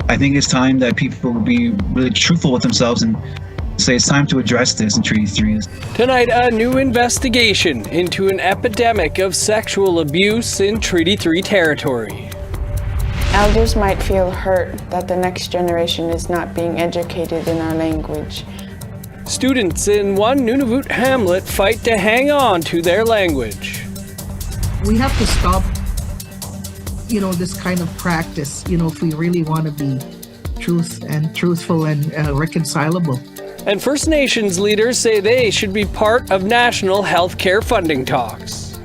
I think it's time that people will be really truthful with themselves and say it's time to address this in Treaty 3. Tonight, a new investigation into an epidemic of sexual abuse in Treaty 3 territory. Elders might feel hurt that the next generation is not being educated in our language. Students in one Nunavut hamlet fight to hang on to their language. We have to stop, this kind of practice, if we really want to be truthful and reconcilable. And First Nations leaders say they should be part of national health care funding talks.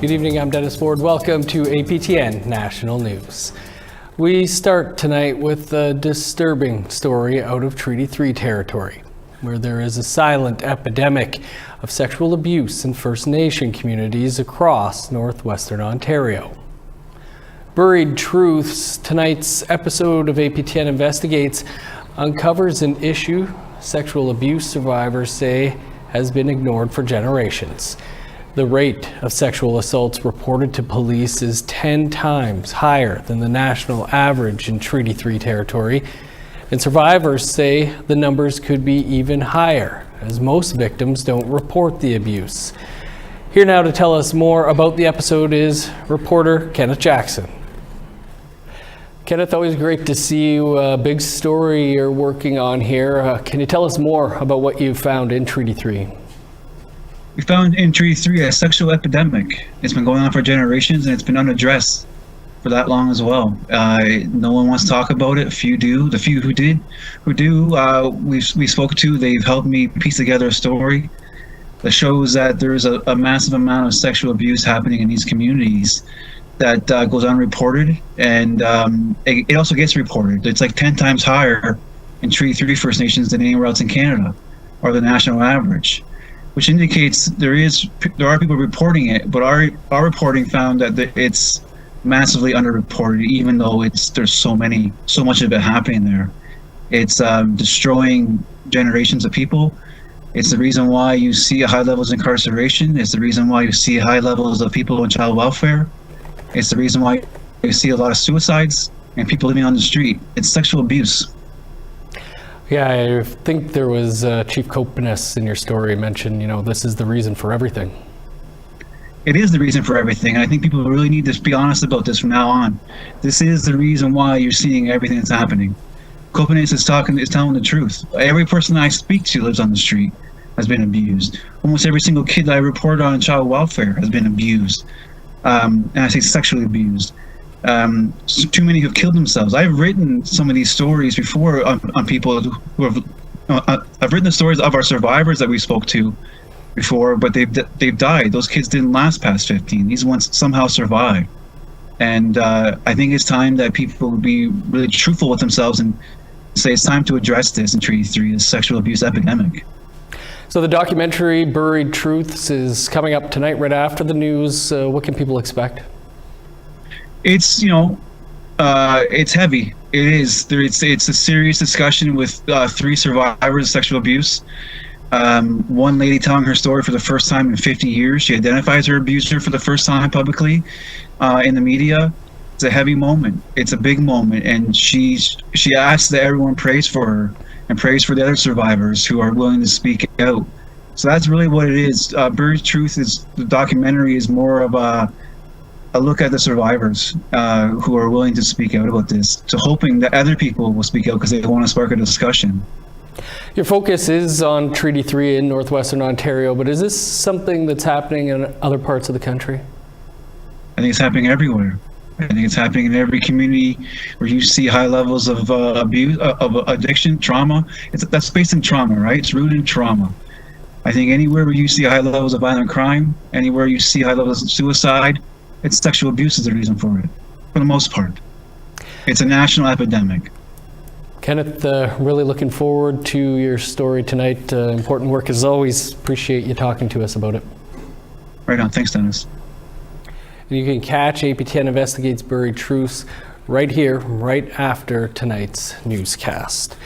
Good evening, I'm Dennis Ford. Welcome to APTN National News. We start tonight with a disturbing story out of Treaty 3 territory, where there is a silent epidemic of sexual abuse in First Nation communities across northwestern Ontario. Buried Truths, tonight's episode of APTN Investigates, uncovers an issue sexual abuse survivors say has been ignored for generations. The rate of sexual assaults reported to police is 10 times higher than the national average in Treaty 3 territory, and survivors say the numbers could be even higher, as most victims don't report the abuse. Here now to tell us more about the episode is reporter Kenneth Jackson. Kenneth, always great to see you. A big story you're working on here. Can you tell us more about what you found in Treaty 3? We found in Treaty 3 a sexual epidemic. It's been going on for generations and it's been unaddressed for that long as well. No one wants to talk about it. Few do. The few who do, we spoke to, they've helped me piece together a story that shows that there's a massive amount of sexual abuse happening in these communities that goes unreported, and it also gets reported. It's like 10 times higher in Treaty 3 First Nations than anywhere else in Canada, or the national average, which indicates there are people reporting it, but our reporting found that it's massively underreported, even though there's so much of it happening there. It's destroying generations of people. It's the reason why you see high levels of incarceration. It's the reason why you see high levels of people on child welfare. It's the reason why you see a lot of suicides and people living on the street. It's sexual abuse. Yeah, I think there was Chief Copeness in your story mentioned, this is the reason for everything. It is the reason for everything. I think people really need to be honest about this from now on. This is the reason why you're seeing everything that's happening. Copeness is telling the truth. Every person I speak to lives on the street has been abused. Almost every single kid that I report on child welfare has been abused. And I say sexually abused. Too many have killed themselves. I've written some of these stories before on people who have. I've written the stories of our survivors that we spoke to before, but they've died. Those kids didn't last past 15. These ones somehow survived. And I think it's time that people will be really truthful with themselves and say it's time to address this in Treaty 3, this sexual abuse epidemic. So the documentary Buried Truths is coming up tonight right after the news. What can people expect? It's it's heavy. It is. It's a serious discussion with 3 survivors of sexual abuse. One lady telling her story for the first time in 50 years. She identifies her abuser for the first time publicly in the media. It's a heavy moment. It's a big moment, and she asks that everyone prays for her and prays for the other survivors who are willing to speak out. So that's really what it is. Buried Truth the documentary is more of a look at the survivors who are willing to speak out about this, to hoping that other people will speak out because they want to spark a discussion. Your focus is on Treaty 3 in northwestern Ontario, but is this something that's happening in other parts of the country? I think it's happening everywhere. I think it's happening in every community where you see high levels of abuse, of addiction, trauma. That's based in trauma, right? It's rooted in trauma. I think anywhere where you see high levels of violent crime, anywhere you see high levels of suicide, it's sexual abuse is the reason for it, for the most part. It's a national epidemic. Kenneth, really looking forward to your story tonight. Important work as always. Appreciate you talking to us about it. Right on. Thanks, Dennis. And you can catch APTN Investigates Buried Truths right here, right after tonight's newscast.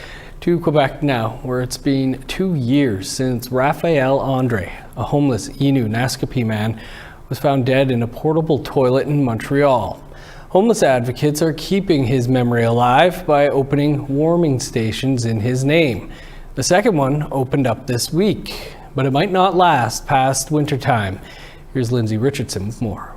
To Quebec now, where it's been 2 years since Raphael Andre, a homeless Inuinnaqtun man, was found dead in a portable toilet in Montreal. Homeless advocates are keeping his memory alive by opening warming stations in his name. The second one opened up this week, but it might not last past wintertime. Here's Lindsay Richardson with more.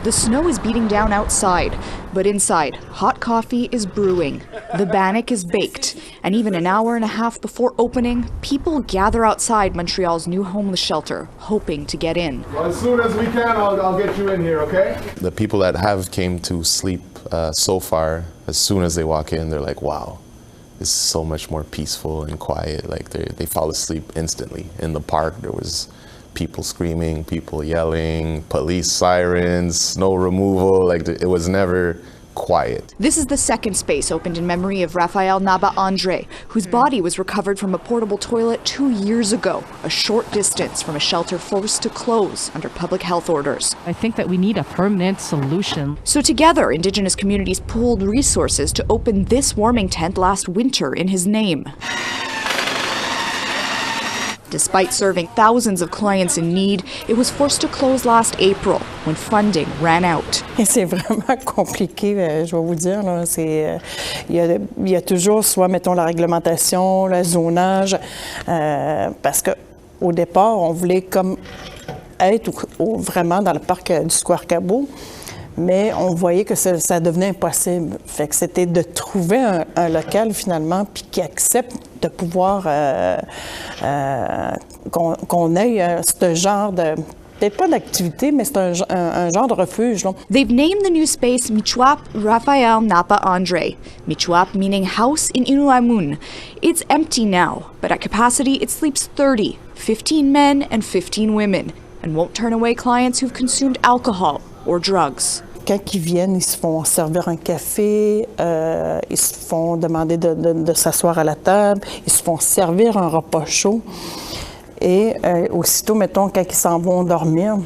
The snow is beating down outside, but inside, hot coffee is brewing. The bannock is baked, and even an hour and a half before opening, people gather outside Montreal's new homeless shelter, hoping to get in. Well, as soon as we can, I'll get you in here, okay? The people that have came to sleep so far, as soon as they walk in, they're like, wow, this is so much more peaceful and quiet. Like they fall asleep instantly. In the park, there was people screaming, people yelling, police sirens, snow removal, like it was never quiet. This is the second space opened in memory of Raphael Naba Andre, whose body was recovered from a portable toilet 2 years ago, a short distance from a shelter forced to close under public health orders. I think that we need a permanent solution. So together, Indigenous communities pooled resources to open this warming tent last winter in his name. Despite serving thousands of clients in need, it was forced to close last April when funding ran out. C'est vraiment compliqué, je vais vous dire. Là, il y a toujours soit, mettons, la réglementation, le zonage, parce qu'au départ, on voulait comme être vraiment dans le parc du Square Cabot, mais on voyait que ça devenait impossible. Fait que c'était de trouver un local finalement puis qui accepte de pouvoir qu'on ait ce genre de peut-être pas d'activité, mais c'est un genre de refuge. Là. They've named the new space Michwap Raphael Napa Andre. Michwap meaning house in Inuinnaqtun. It's empty now, but at capacity it sleeps 30, 15 men and 15 women, and won't turn away clients who've consumed alcohol or drugs. Quand ils viennent, ils se font servir un café, ils se font demander de s'asseoir à la table, ils se font servir un repas chaud. Et aussitôt, mettons, quand ils s'en vont dormir,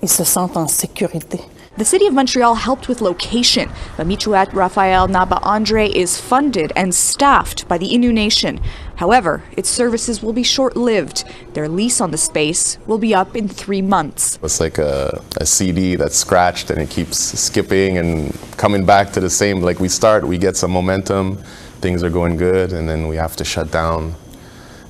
ils se sentent en sécurité. The city of Montreal helped with location, but Michwap Raphael Naba Andre is funded and staffed by the Innu Nation. However, its services will be short-lived. Their lease on the space will be up in 3 months. It's like a CD that's scratched and it keeps skipping and coming back to the same. Like we start, we get some momentum, things are going good, and then we have to shut down.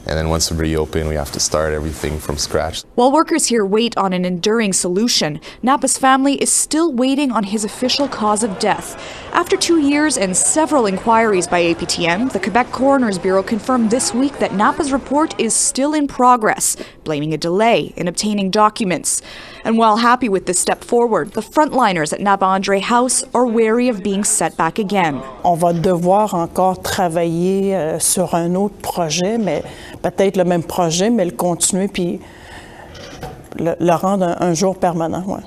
And then once we reopen, we have to start everything from scratch. While workers here wait on an enduring solution, Napa's family is still waiting on his official cause of death. After 2 years and several inquiries by APTN, the Quebec Coroner's Bureau confirmed this week that Napa's report is still in progress, blaming a delay in obtaining documents. And while happy with this step forward, the frontliners at Naba Andre House are wary of being set back again. On va devoir encore travailler sur un autre projet, mais peut-être le même projet, mais le continuer puis le rendre un jour permanent. Ouais.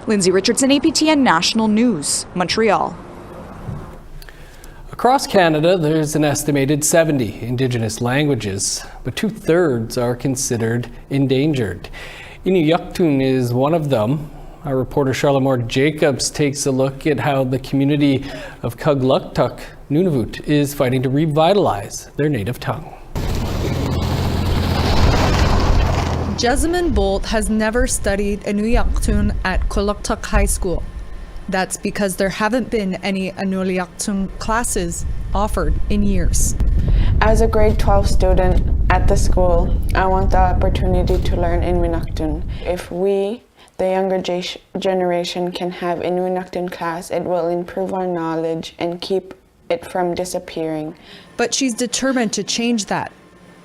Lindsay Richardson, APTN National News, Montreal. Across Canada, there's an estimated 70 Indigenous languages, but 2/3 are considered endangered. Inuinnaqtun is one of them. Our reporter Charlotte Jacobs takes a look at how the community of Kugluktuk, Nunavut, is fighting to revitalize their native tongue. Jessamine Bolt has never studied Inuinnaqtun at Kugluktuk High School. That's because there haven't been any Inuinnaqtun classes offered in years. As a grade 12 student at the school, I want the opportunity to learn Inuinnaqtun. If we, the younger generation, can have Inuinnaqtun class, it will improve our knowledge and keep it from disappearing. But she's determined to change that.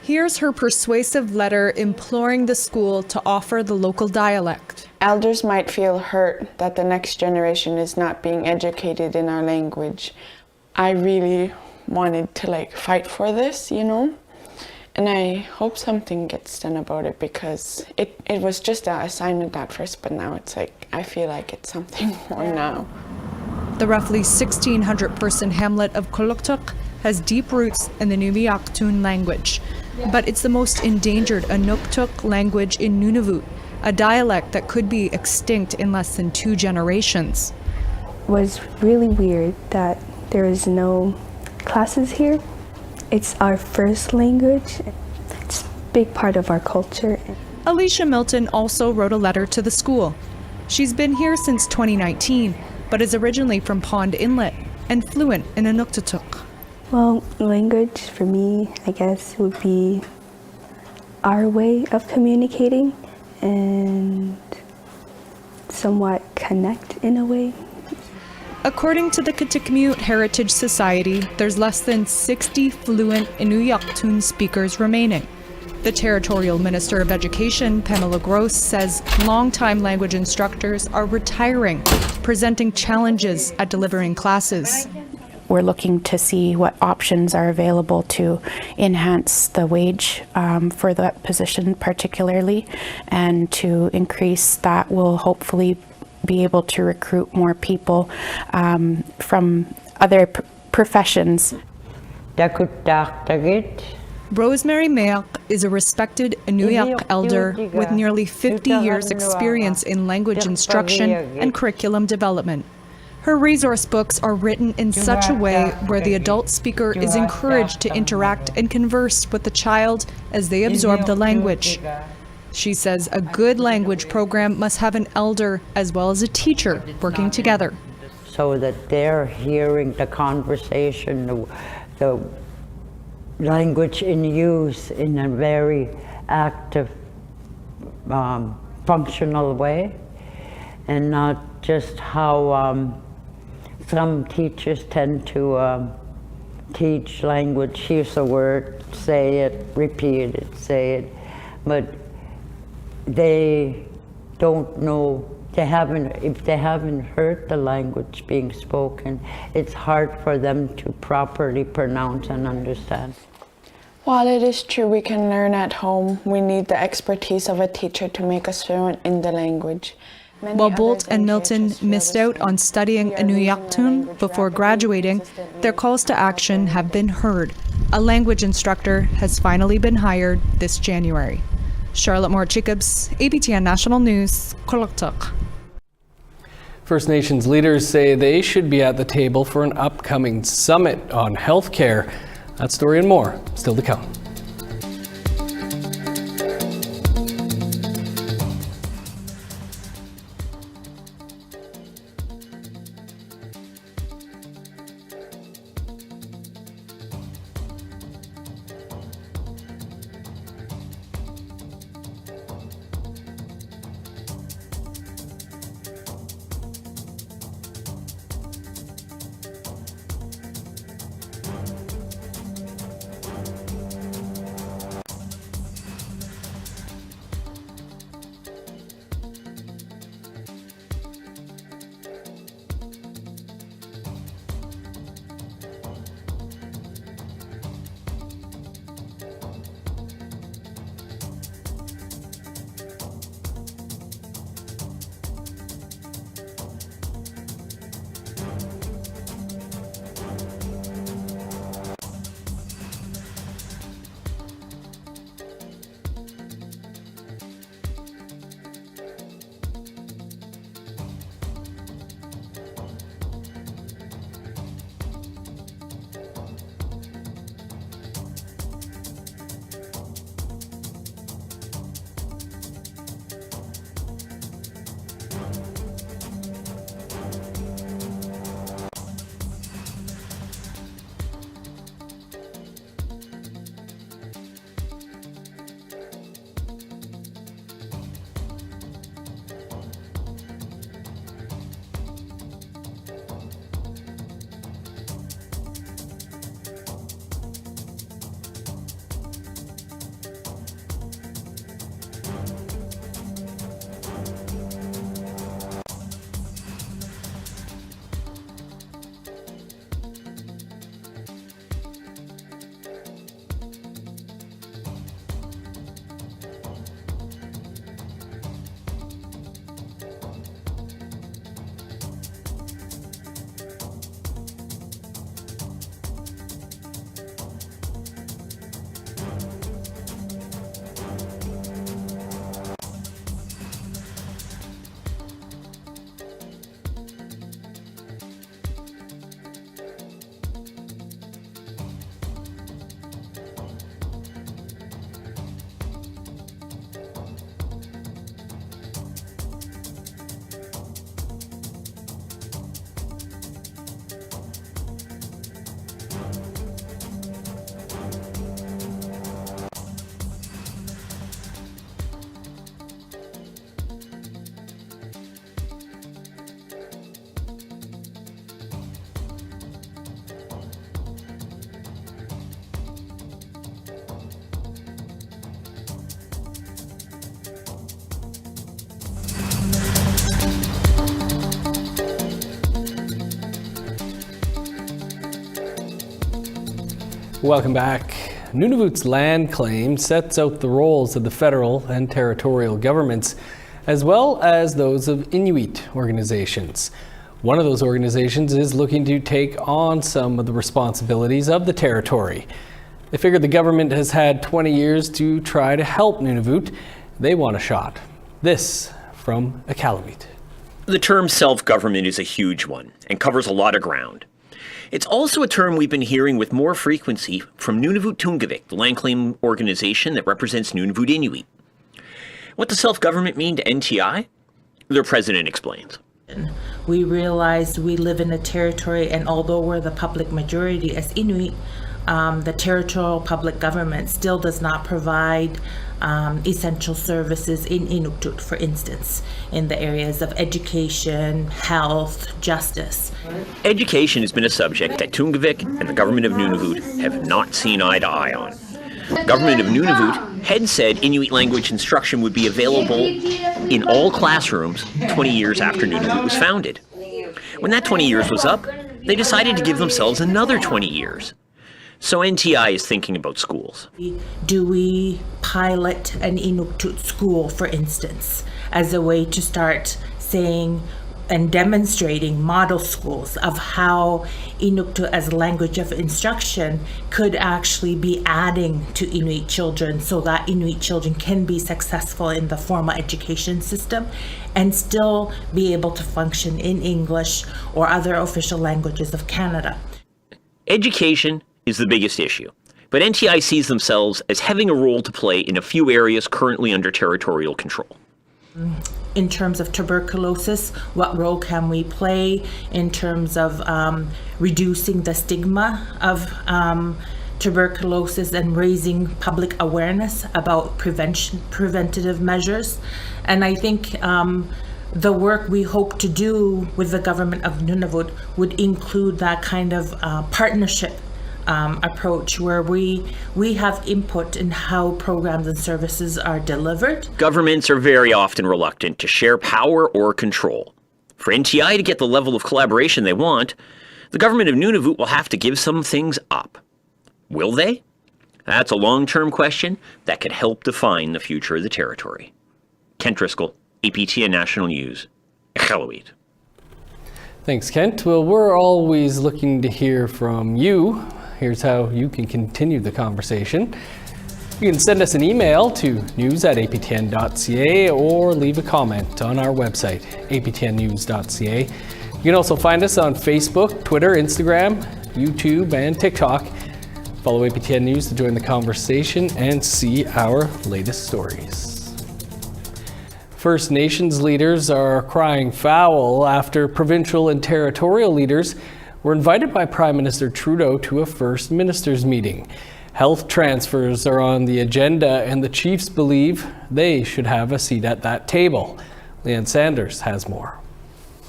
Here's her persuasive letter imploring the school to offer the local dialect. Elders might feel hurt that the next generation is not being educated in our language. I really wanted to fight for this, you know, and I hope something gets done about it because it was just an assignment at first, but now it's I feel like it's something more now. The roughly 1,600 person hamlet of Kugluktuk has deep roots in the Inuinnaqtun language, but it's the most endangered Inuktitut language in Nunavut, a dialect that could be extinct in less than 2 generations. It was really weird that there is no classes here. It's our first language. It's a big part of our culture. Alicia Milton also wrote a letter to the school. She's been here since 2019, but is originally from Pond Inlet and fluent in Inuinnaqtun. Well, language for me, I guess, would be our way of communicating and somewhat connect in a way. According to the Kugluktuk Heritage Society, there's less than 60 fluent Inuinnaqtun speakers remaining. The Territorial Minister of Education, Pamela Gross, says longtime language instructors are retiring, presenting challenges at delivering classes. We're looking to see what options are available to enhance the wage for that position particularly, and to increase that will hopefully be able to recruit more people from other professions. Rosemary Mayak is a respected Inuinnaqtun elder with nearly 50 years' experience in language instruction and curriculum development. Her resource books are written in such a way where the adult speaker is encouraged to interact and converse with the child as they absorb the language. She says a good language program must have an elder as well as a teacher working together. So that they're hearing the conversation, the language in use in a very active, functional way, and not just how some teachers tend to teach language. Here's a word, say it, repeat it, say it, but they don't know, if they haven't heard the language being spoken, it's hard for them to properly pronounce and understand. While it is true we can learn at home, we need the expertise of a teacher to make us fluent in the language. While Bolt and Milton missed out on studying Inuinnaqtun before graduating, their calls to action have been heard. A language instructor has finally been hired this January. Charlotte Moore-Jacobs, APTN National News, Kugluktuk. First Nations leaders say they should be at the table for an upcoming summit on healthcare. That story and more still to come. Welcome back. Nunavut's land claim sets out the roles of the federal and territorial governments, as well as those of Inuit organizations. One of those organizations is looking to take on some of the responsibilities of the territory. They figure the government has had 20 years to try to help Nunavut. They want a shot. This from Iqaluit. The term self-government is a huge one and covers a lot of ground. It's also a term we've been hearing with more frequency from Inuinnaqtun, the land claim organization that represents Nunavut Inuit. What does self-government mean to NTI? Their president explains. We realize we live in a territory, and although we're the public majority as Inuit, the territorial public government still does not provide essential services in Inuktitut, for instance, in the areas of education, health, justice. Education has been a subject that Tunngavik and the government of Nunavut have not seen eye to eye on. The government of Nunavut had said Inuit language instruction would be available in all classrooms 20 years after Nunavut was founded. When that 20 years was up, they decided to give themselves another 20 years. So NTI is thinking about schools. Do we pilot an Inuktitut school, for instance, as a way to start saying and demonstrating model schools of how Inuktitut as a language of instruction could actually be adding to Inuit children so that Inuit children can be successful in the formal education system and still be able to function in English or other official languages of Canada. Education is the biggest issue, but NTI sees themselves as having a role to play in a few areas currently under territorial control. In terms of tuberculosis, what role can we play in terms of reducing the stigma of tuberculosis and raising public awareness about preventative measures? And I think the work we hope to do with the government of Nunavut would include that kind of partnership approach where we have input in how programs and services are delivered. Governments are very often reluctant to share power or control. For NTI to get the level of collaboration they want, the government of Nunavut will have to give some things up. Will they? That's a long-term question that could help define the future of the territory. Kent Driscoll, APTN National News, Iqaluit. Thanks, Kent. Well, we're always looking to hear from you. Here's how you can continue the conversation. You can send us an email to news@aptn.ca or leave a comment on our website, aptnnews.ca. You can also find us on Facebook, Twitter, Instagram, YouTube, and TikTok. Follow APTN News to join the conversation and see our latest stories. First Nations leaders are crying foul after provincial and territorial leaders were invited by Prime Minister Trudeau to a First Ministers meeting. Health transfers are on the agenda, and the Chiefs believe they should have a seat at that table. Leanne Sanders has more.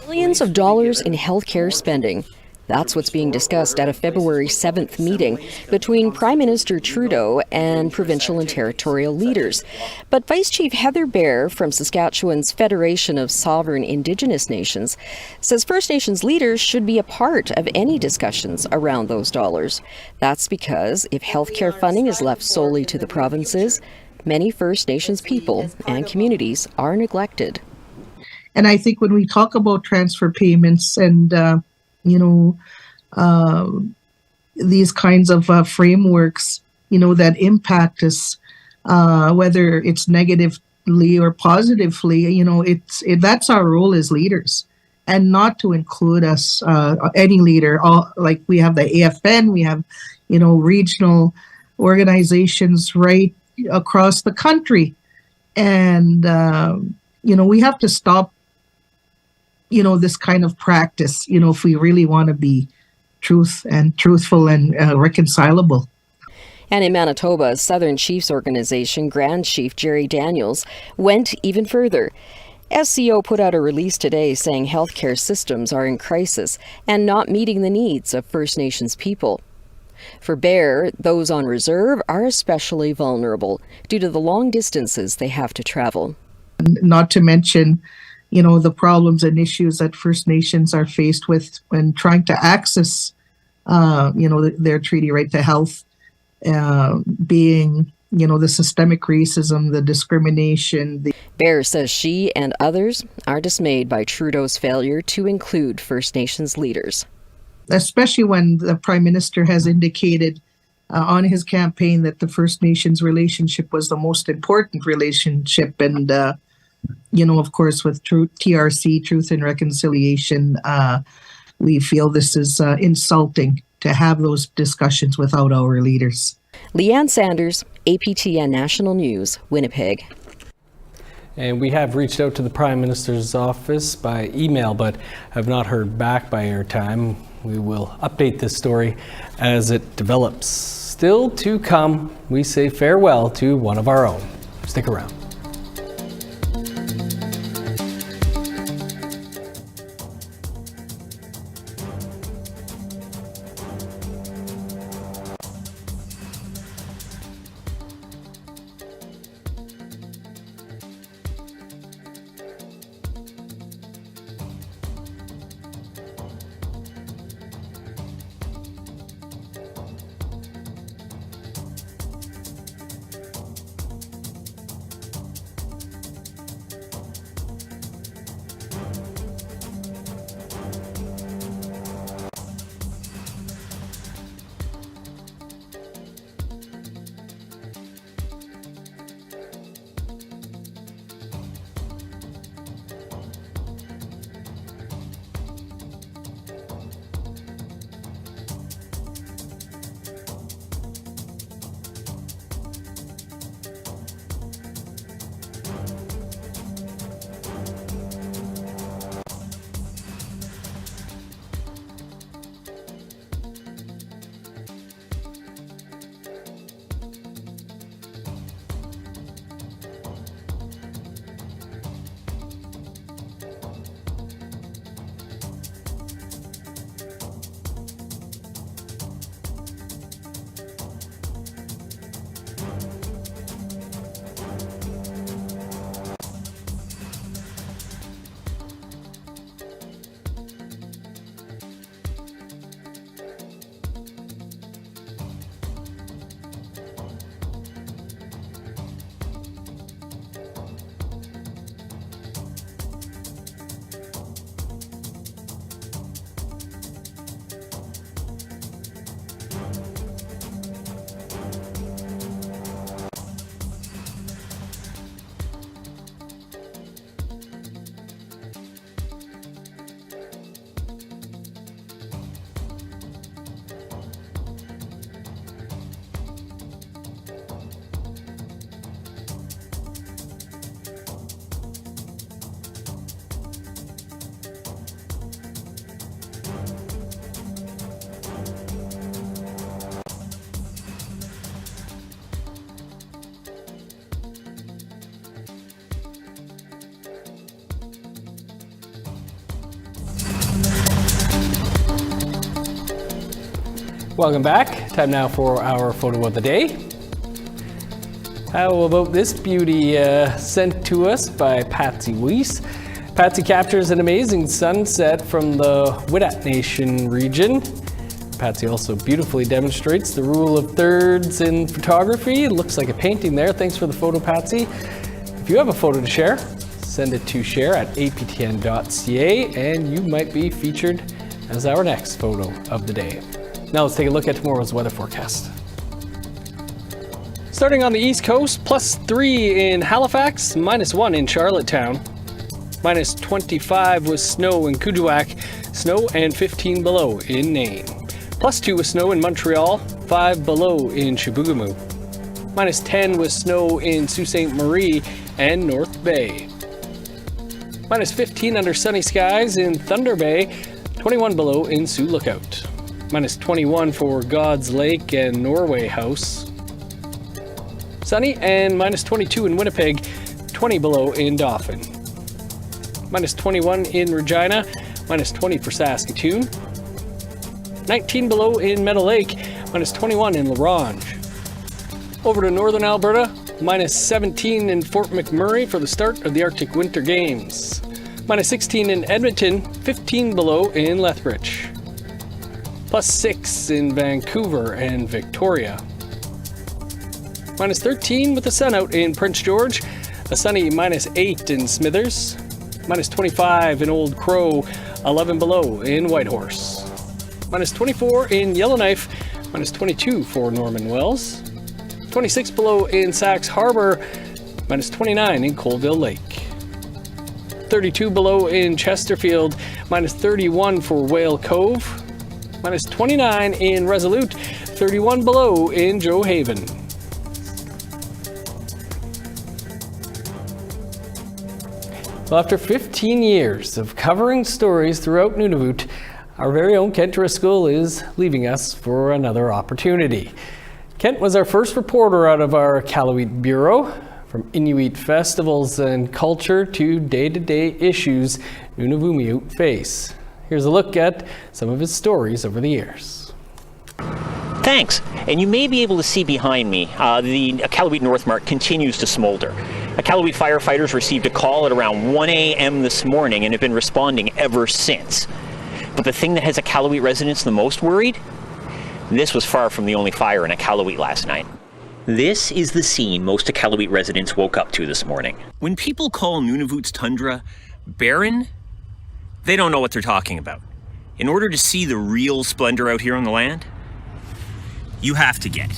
Billions of dollars in healthcare spending. That's what's being discussed at a February 7th meeting between Prime Minister Trudeau and provincial and territorial leaders. But Vice Chief Heather Bear from Saskatchewan's Federation of Sovereign Indigenous Nations says First Nations leaders should be a part of any discussions around those dollars. That's because if healthcare funding is left solely to the provinces, many First Nations people and communities are neglected. And I think when we talk about transfer payments and these kinds of frameworks, that impact us, whether it's negatively or positively, that's our role as leaders, and not to include us, any leader. Like we have the AFN, we have, regional organizations right across the country, and we have to stop this kind of practice, if we really want to be truthful and reconcilable. And in Manitoba, Southern Chiefs Organization Grand Chief Jerry Daniels went even further. SCO put out a release today saying healthcare systems are in crisis and not meeting the needs of First Nations people. For Bear, those on reserve are especially vulnerable due to the long distances they have to travel. Not to mention the problems and issues that First Nations are faced with when trying to access, their treaty right to health being, the systemic racism, the discrimination. Bear says she and others are dismayed by Trudeau's failure to include First Nations leaders. Especially when the Prime Minister has indicated on his campaign that the First Nations relationship was the most important relationship. And, of course, with TRC, Truth and Reconciliation, we feel this is insulting to have those discussions without our leaders. Leanne Sanders, APTN National News, Winnipeg. And we have reached out to the Prime Minister's office by email, but have not heard back by airtime. We will update this story as it develops. Still to come, we say farewell to one of our own. Stick around. Welcome back. Time now for our photo of the day. How about this beauty sent to us by Patsy Weiss? Patsy captures an amazing sunset from the Inuinnaqtun Nation region. Patsy also beautifully demonstrates the rule of thirds in photography. It looks like a painting there. Thanks for the photo, Patsy. If you have a photo to share, send it to share@aptn.ca and you might be featured as our next photo of the day. Now let's take a look at tomorrow's weather forecast. Starting on the East Coast, +3 in Halifax, -1 in Charlottetown, -25 with snow in Kugluktuk, snow and 15 below in Nain. +2 with snow in Montreal, 5 below in Chibougamau. -10 with snow in Sault Ste. Marie and North Bay. -15 under sunny skies in Thunder Bay, 21 below in Sioux Lookout. -21 for God's Lake and Norway House. Sunny and -22 in Winnipeg, 20 below in Dauphin. -21 in Regina, -20 for Saskatoon. 19 below in Meadow Lake, -21 in La Ronge. Over to northern Alberta, -17 in Fort McMurray for the start of the Arctic Winter Games. -16 in Edmonton, 15 below in Lethbridge. +6 in Vancouver and Victoria. minus 13 with the sun out in Prince George. A sunny minus 8 in Smithers. Minus 25 in Old Crow. 11 below in Whitehorse. Minus 24 in Yellowknife. Minus 22 for Norman Wells. 26 below in Sax Harbor. Minus 29 in Colville Lake. 32 below in Chesterfield. Minus 31 for Whale Cove. Minus 29 in Resolute. 31 below in Joe Haven. Well, after 15 years of covering stories throughout Nunavut, our very own Kent Driscoll is leaving us for another opportunity. Kent was our first reporter out of our Iqaluit Bureau. From Inuit festivals and culture to day-to-day issues Nunavummiut face. Here's a look at some of his stories over the years. Thanks. And you may be able to see behind me, the Iqaluit Northmark continues to smolder. Iqaluit firefighters received a call at around 1 a.m. this morning and have been responding ever since. But the thing that has Iqaluit residents the most worried? This was far from the only fire in Iqaluit last night. This is the scene most Iqaluit residents woke up to this morning. When people call Nunavut's tundra barren, they don't know what they're talking about. In order to see the real splendor out here on the land, you have to get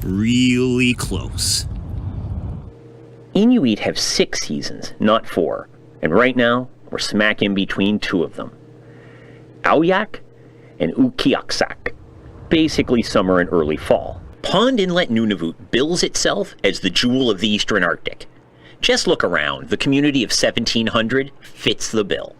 really close. Inuit have 6 seasons, not 4, and right now we're smack in between 2 of them. Auyak and Ukiaksak, basically summer and early fall. Pond Inlet Nunavut bills itself as the jewel of the Eastern Arctic. Just look around, the community of 1,700 fits the bill.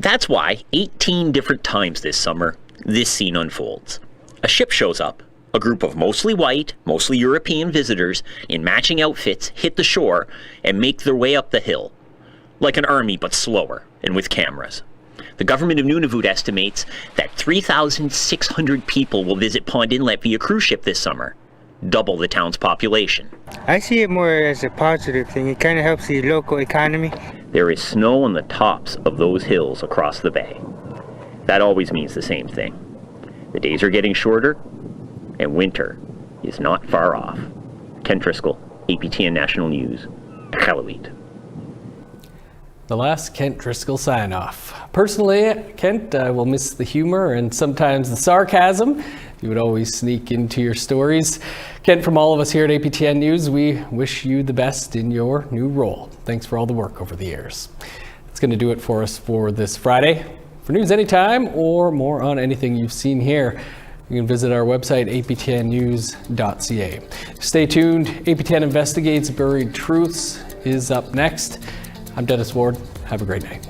That's why 18 different times this summer, this scene unfolds. A ship shows up, a group of mostly white, mostly European visitors in matching outfits hit the shore and make their way up the hill. Like an army, but slower, and with cameras. The government of Nunavut estimates that 3,600 people will visit Pond Inlet via cruise ship this summer, double the town's population. I see it more as a positive thing. It kind of helps the local economy. There is snow on the tops of those hills across the bay. That always means the same thing. The days are getting shorter, and winter is not far off. Kent Driscoll, APTN National News, Iqaluit. The last Kent Driscoll sign-off. Personally, Kent, I will miss the humor and sometimes the sarcasm. You would always sneak into your stories. Kent, from all of us here at APTN News, we wish you the best in your new role. Thanks for all the work over the years. That's going to do it for us for this Friday. For news anytime or more on anything you've seen here, you can visit our website, aptnnews.ca. Stay tuned. APTN Investigates Buried Truths is up next. I'm Dennis Ward. Have a great night.